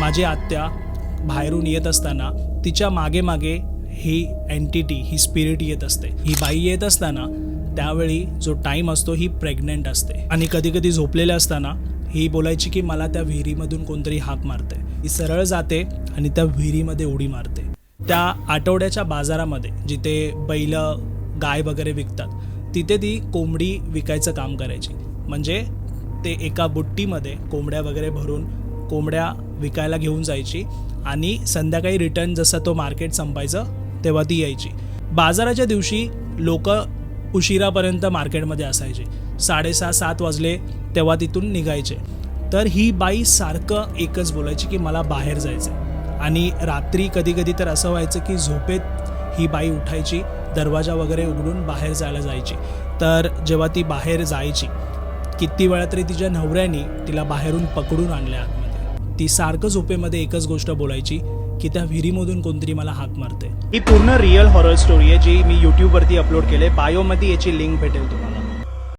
माझी आत्या बाहेरून येत असताना तिच्या मागे मागे ही एंटिटी, ही स्पिरिट येत असते. ही बाई येत असताना त्यावेळी जो टाईम असतो ही प्रेग्नंट असते आणि कधी कधी झोपलेले असताना ही बोलायची की मला त्या विहिरीमधून कोणतरी हाक मारते. ही सरळ जाते आणि त्या विहिरीमध्ये उडी मारते. त्या आठवड्याच्या बाजारामध्ये जिथे बैल गाय वगैरे विकतात तिथे ती कोंबडी विकायचं काम करायची. म्हणजे ते एका बुट्टीमध्ये कोंबड्या वगैरे भरून कोंबड्या विकायला घेऊन जायची आणि संध्याकाळी रिटर्न जसं तो मार्केट संपायचं तेव्हा ती यायची. बाजाराच्या दिवशी लोक उशिरापर्यंत मार्केटमध्ये असायचे. 6:30-7 वाजले तेव्हा तिथून निघायचे. तर ही बाई सारखं एकच बोलायची की मला बाहेर जायचं आहे. आणि रात्री कधी कधी तर असं व्हायचं की झोपेत ही बाई उठायची, दरवाजा वगैरे उघडून बाहेर जायला जायची. तर जेव्हा ती बाहेर जायची किती वेळा तरी तिच्या नवऱ्याने तिला बाहेरून पकडून आणल्या आतमध्ये. ती सारखं झोपेमध्ये एकच गोष्ट बोलायची की त्या विहिरीमधून कोणतरी मला हाक मारते. ही पूर्ण रिअल हॉरर स्टोरी आहे जी मी यूट्यूबवरती अपलोड केले. बायोमध्ये याची लिंक भेटेल तुम्हाला.